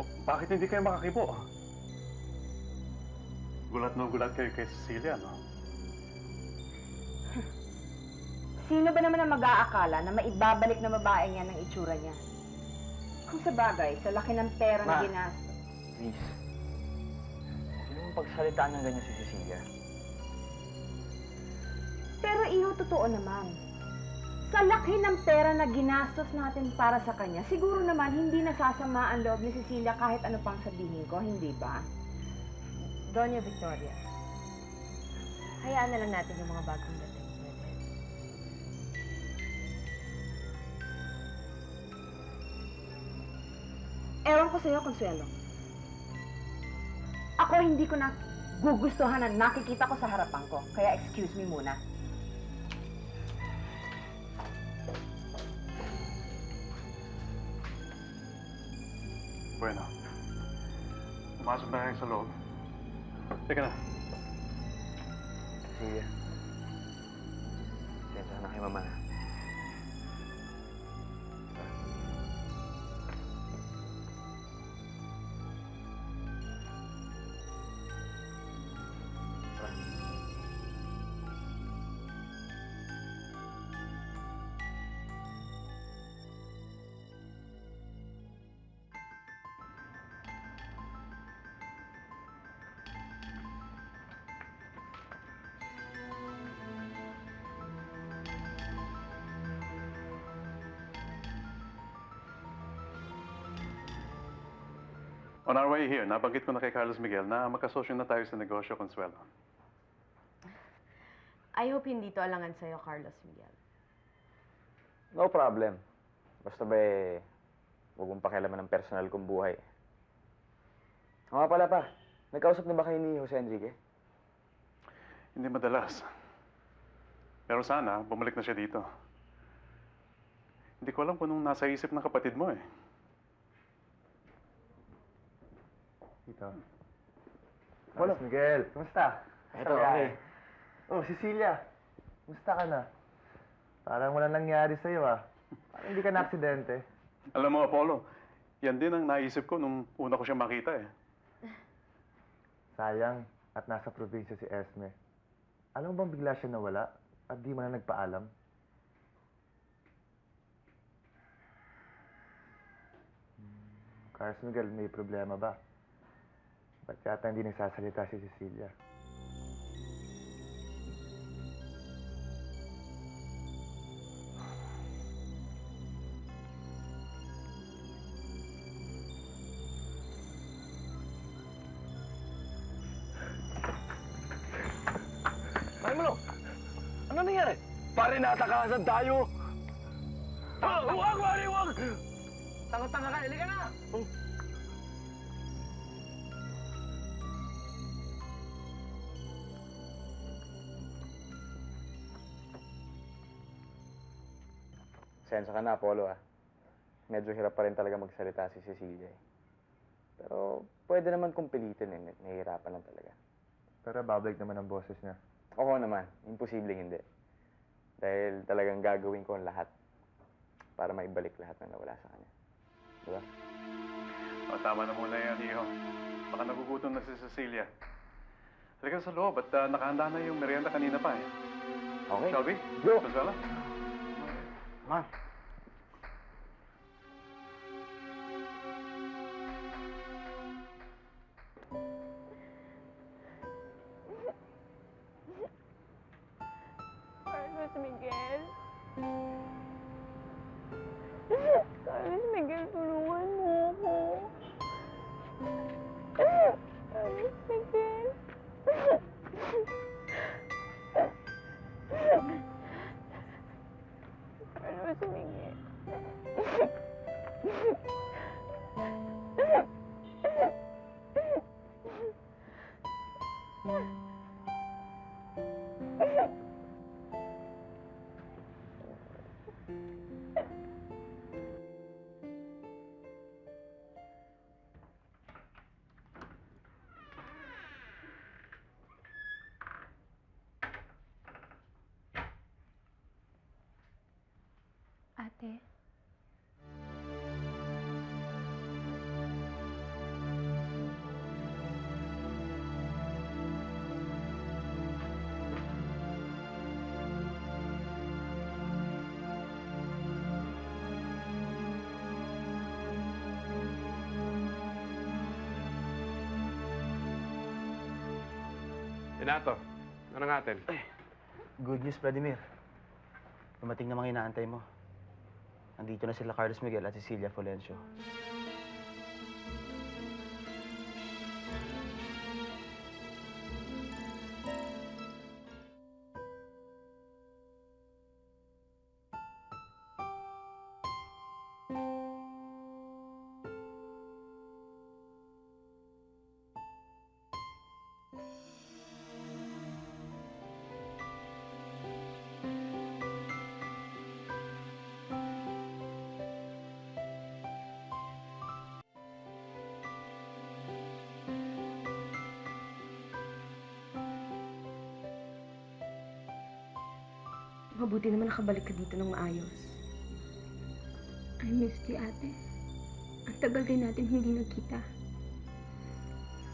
O, bakit hindi kayo makakibo? Gulat na gulat kayo kay Cecilia, no? Sino ba naman ang mag-aakala na maibabalik na babae niya ng itsura niya? Kung sa bagay, sa laki ng pera na Ma. ginastos. Please. Hindi naman pagsalitaan ng ganyan si Cecilia. Pero iho, totoo naman. Sa laki ng pera na ginastos natin para sa kanya, siguro naman hindi nasasama ang loob ni Cecilia kahit ano pang sabihin ko, hindi ba? Doña Victoria, hayaan na lang natin yung mga bagong dating. Ewan ko sa'yo, Consuelo. Ako hindi ko na gugustuhan na nakikita ko sa harapan ko. Kaya excuse me muna. Bueno. Pumasok na kayo sa loob. Teka na. Cecilia. Sensya na kay Mama. On our way here, nabanggit ko na kay Carlos Miguel na magkasosyo na tayo sa negosyo, Consuelo. I hope hindi to alangan sa'yo, Carlos Miguel. No problem. Basta ba huwag mong pakialaman ng personal kong buhay. O nga pala pa, nagkausap na ba kayo ni Jose Enrique? Hindi madalas. Pero sana, bumalik na siya dito. Hindi ko alam kung anong nasa isip ng kapatid mo eh. Tito. Carlos Miguel, kumusta? Eto, okay. Oh, Cecilia, kumusta ka na? Parang walang nangyari sa'yo ah. Parang hindi ka na-aksidente. Alam mo, Apollo, yan din ang naisip ko nung una ko siya makita eh. Sayang at nasa probinsya si Esme. Alam mo bang bigla siya nawala at di mo na nagpaalam? Carlos Miguel, may problema ba? Ba't yata hindi nagsasalita si Cecilia? Mahimulo! Ano nangyari? Pare, natakasan tayo! Huwag, pare, huwag! Tanga-tanga ka, halika na! Sensya ka na, Apollo, ah. Medyo hirap pa rin talaga magsalita si Cecilia, eh. Pero pwede naman kung pilitin, eh. Nahihirapan lang talaga. Pero babalik naman ang boses niya. Oo naman. Imposibleng hindi. Dahil talagang gagawin ko ang lahat para maibalik lahat ng nawala sa kanya. Diba? O, tama na muna yan, Iho. Baka nagugutom na si Cecilia. Halika sa loob at nakahanda na yung merienda kanina pa eh. Okay. Shall we? Go! Consuelo? Ma. Carlos Miguel? Carlos Miguel, tulungan mo ako. Carlos Miguel? Carlos Miguel? Ate. Inato, ano natin? Good news, Vladimir. Dumating na mga inaantay mo. Nandito na sila Carlos Miguel at Cecilia Florencio. Mabuti naman nakabalik ka dito ng maayos. I missed you, ate. Ang tagal din natin hindi nagkita.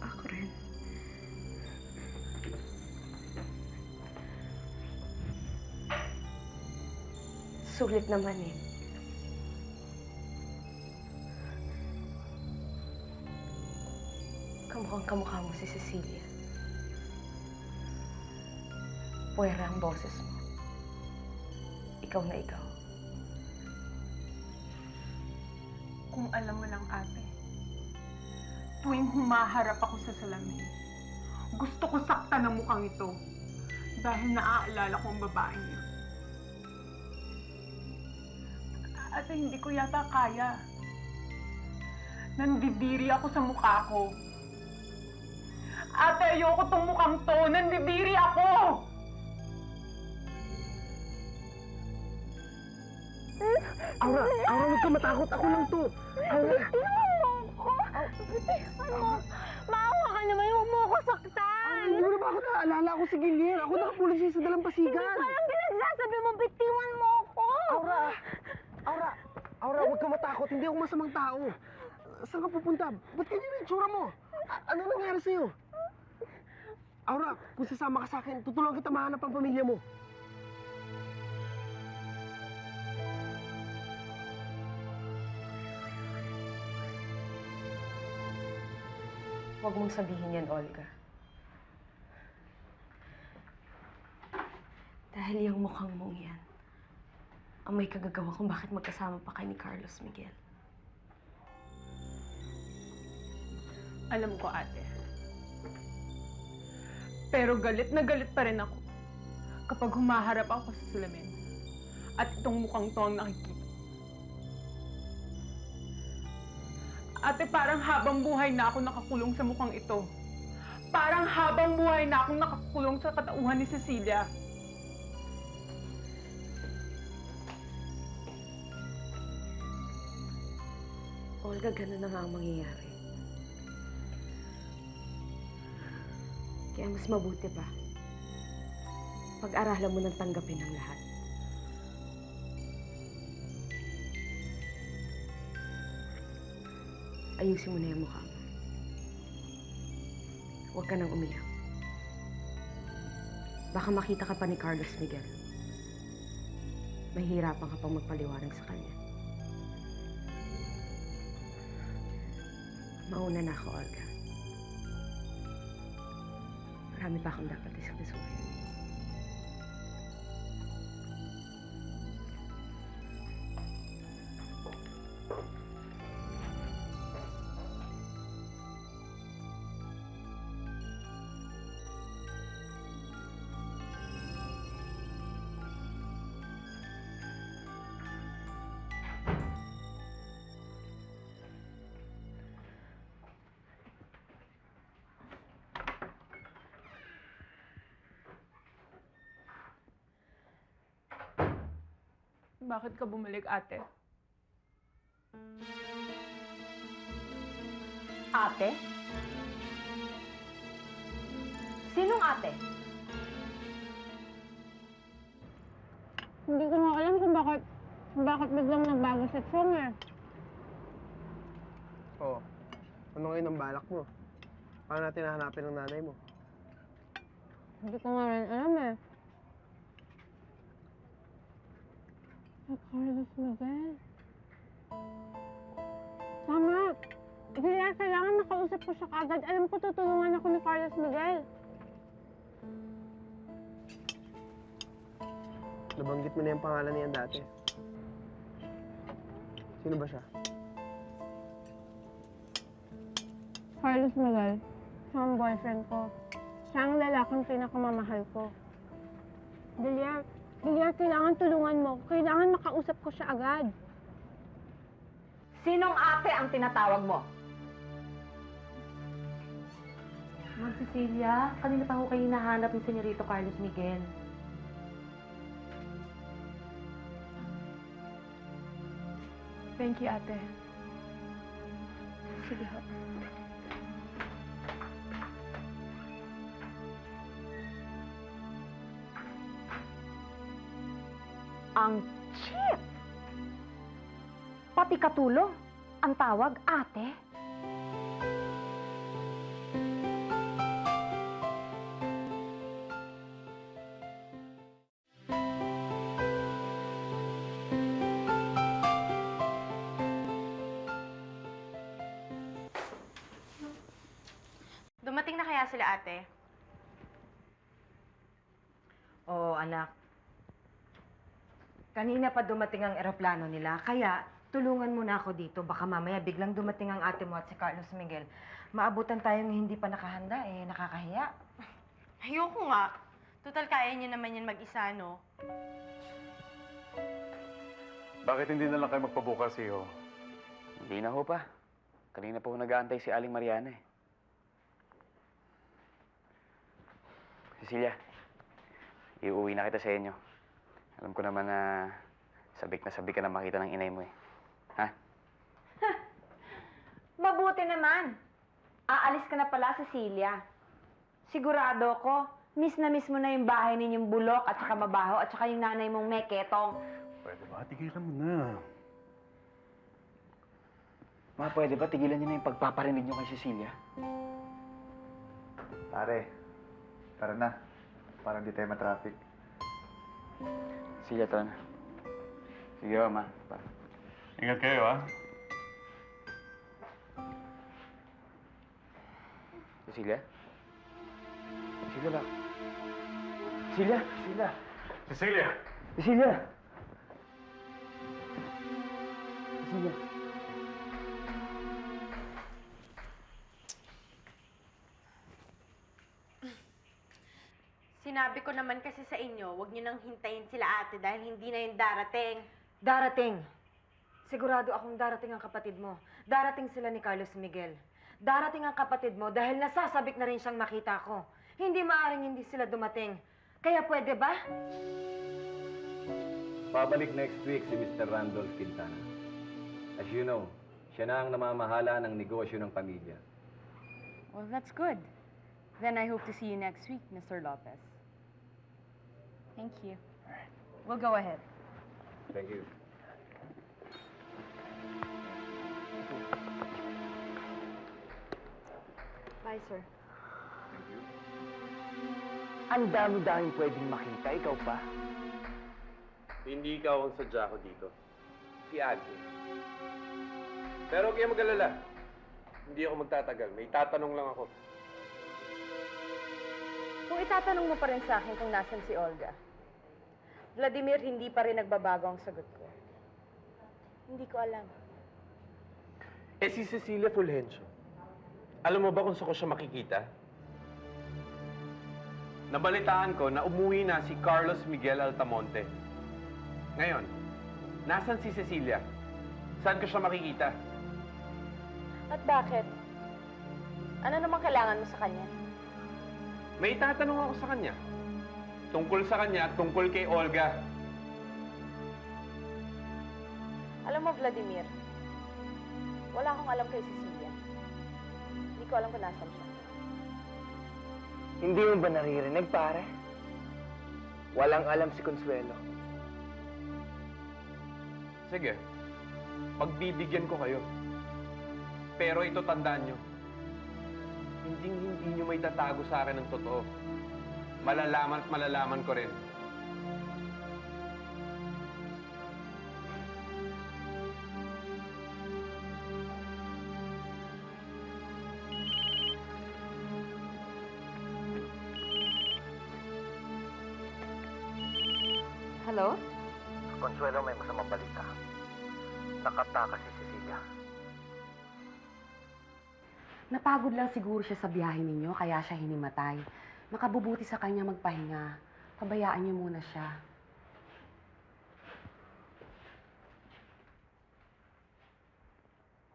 Ako rin. Sulit naman eh. Kamukhang kamukha mo si Cecilia. Puwera ang boses mo. Ikaw na ikaw. Kung alam mo lang, ate, tuwing humaharap ako sa salamin, gusto ko saktan ang mukhang ito dahil naaalala ko ang babaeng niya. Ate, hindi ko yata kaya. Nandidiri ako sa mukha ko. Ate, ayoko tong mukhang to. Nandidiri ako! Aura, huwag ka matakot. Ako lang to. Aura. Maawa ka naman, huwag mo ako saktan! Hindi mo na ba ako naaalala? Ako si Gilier. Ako nakapulis sa dalampasigan. Parang pinagsasabi mo, bitiwan mo ako! Aura, huwag ka matakot. Hindi ako masamang tao. Saan ka pupunta? Ba't ganyan ang itsura mo? Ano nangyari sa'yo? Aura, kung sasama ka sa akin, tutulungan kita mahanap ang pamilya mo. Huwag mong sabihin yan, Olga. Dahil yung mukhang mong yan, ang may kagagawa kung bakit magkasama pa kay ni Carlos Miguel. Alam ko, ate. Pero galit na galit pa rin ako kapag humaharap ako sa salamin at itong mukhang to ang nakikita. Ate, parang habang buhay na ako nakakulong sa mukhang ito. Parang habang buhay na akong nakakulong sa katauhan ni Cecilia. Olga, ganun na nga ang mangyayari. Kaya mas mabuti pa, pag-aralan mo ng tanggapin ang lahat. Ayusin mo na yung mukha mo. Huwag ka nang umiyak. Baka makita ka pa ni Carlos Miguel. Mahihirapan ka pang magpaliwanag sa kanya. Mauna na ako, Olga. Marami pa akong dapat isikasuhin. Bakit ka bumalik, ate? Ate? Sinong ate? Hindi ko nga alam kung bakit biglang nagbago sa song eh. Oo. Ano ngayon ang balak mo? Paano natin hahanapin ang nanay mo? Hindi ko nga rin alam eh. Si Carlos Miguel. Tama. Kaya kailangan makausap ko siya kagad. Alam ko tutulungan ako ni Carlos Miguel. Nabanggit mo na yung pangalan niya dati. Sino ba siya? Carlos Miguel, siya ang boyfriend ko. Siya ang lalaking pinakamamahal ko. Villar, kailangan tulungan mo. Kailangan makausap ko siya agad. Sinong ate ang tinatawag mo? Ma'am Cecilia, kanina pa ho kayo hinahanap ni Senyorito Carlos Miguel. Thank you, ate. Sige ho. Ang cheap! Pati katulong, ang tawag ate. Dumating na kaya sila, ate? Oo, anak. Kanina pa dumating ang eroplano nila, kaya tulungan mo na ako dito. Baka mamaya biglang dumating ang ate mo at si Carlos Miguel. Maabutan tayong hindi pa nakahanda, nakakahiya. Ayoko nga. Total, kaya niyo naman yan mag-isa, no? Bakit hindi na lang kayo magpabukas, Iho? Hindi na ho pa. Kanina po nag-aantay si Aling Mariana eh. Cecilia, iuwi na kita sa inyo. Alam ko naman na sabik ka na makita ng inay mo eh. Ha? Mabuti naman. Aalis ka na pala, Cecilia. Sigurado ko, miss na miss mo na yung bahay ninyong bulok at saka mabaho at saka yung nanay mong meketong. Pwede ba? Tigilan mo na. Ma, pwede ba tigilan niyo na yung pagpaparinig niyo kay Cecilia? Pare, tara na. Para hindi tayo matraffic. Cecilia, tara na. Sige ba, Ma? Ingat kayo, ha? Cecilia? Cecilia ba? Cecilia? Cecilia? Cecilia! Cecilia! Cecilia? Sinabi ko naman kasi sa inyo, huwag niyo nang hintayin sila, ate, dahil hindi na yung darating. Darating. Sigurado akong darating ang kapatid mo. Darating sila ni Carlos Miguel. Darating ang kapatid mo dahil nasasabik na rin siyang makita ko. Hindi maaring hindi sila dumating. Kaya pwede ba? Babalik next week si Mr. Randolph Quintana. As you know, siya na ang namamahala ng negosyo ng pamilya. Well, that's good. Then I hope to see you next week, Mr. Lopez. Thank you. We'll go ahead. Thank you. Bye, sir. Ang dami-daming pwedeng makita, ikaw pa. Hindi ikaw ang sadya ko dito. Si Ate. Pero huwag kayong mag-alala. Hindi ako magtatagal. May tatanong lang ako. Kung itatanong mo pa rin sa akin kung nasan si Olga, Vladimir, hindi pa rin nagbabago ang sagot ko. Hindi ko alam. Eh si Cecilia Fulgencio. Alam mo ba kung saan ko siya makikita? Nabalitaan ko na umuwi na si Carlos Miguel Altamonte. Ngayon, nasan si Cecilia? Saan ko siya makikita? At bakit? Ano naman kailangan mo sa kanya? May tatanong ako sa kanya. Tungkol sa kanya at tungkol kay Olga. Alam mo, Vladimir, wala akong alam kay Cecilia. Hindi ko alam kung nasan siya. Hindi mo ba naririnig, pare? Walang alam si Consuelo. Sige, pagbibigyan ko kayo. Pero ito tandaan nyo, hindi nyo may tatago sa akin ng totoo. Malalaman at malalaman ko rin. Hello? Hello? Consuelo, may masamang balita. Nakatakas si Cecilia. Napagod lang siguro siya sa biyahe ninyo, kaya siya hinimatay. Makabubuti sa kanya magpahinga. Pabayaan niyo muna siya.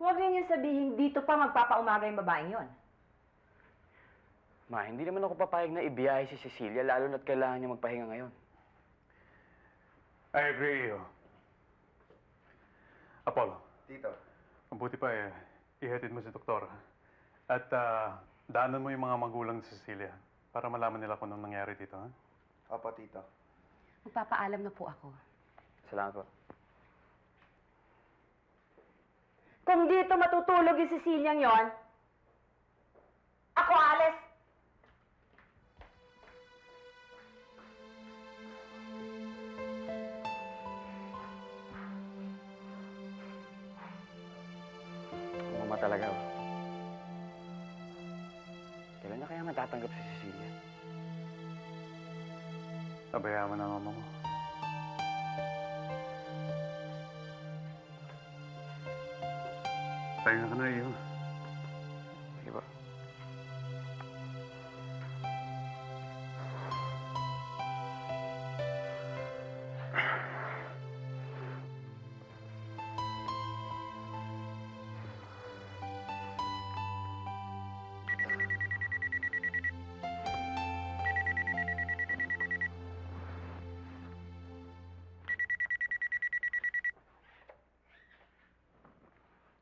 Huwag ninyo sabihin dito pa magpapaumaga yung babaeng yon. Ma, hindi naman ako papayag na ibiyahe si Cecilia, lalo na't kailangan niya magpahinga ngayon. I agree, Iho. Apollo, Tito. mabuti pa ihatid mo si Doktor. At daanan mo yung mga magulang ni Cecilia para malaman nila kung anong nangyari dito, ha? Opo, Tito. Magpapaalam na po ako. Salamat po. Kung dito matutulog yung Ceciliang yon, ako alis. Mama talaga, oh. Kailan na kaya matatanggap si Cecilia? Pabayaan mo na mama mo. Pahinga ka na, Iho. Sige ba?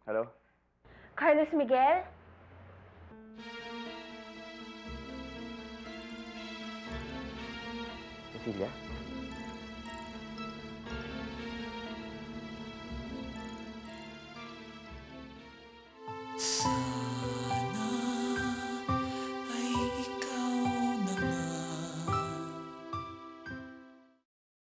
Hello? Carlos Miguel? Cecilia?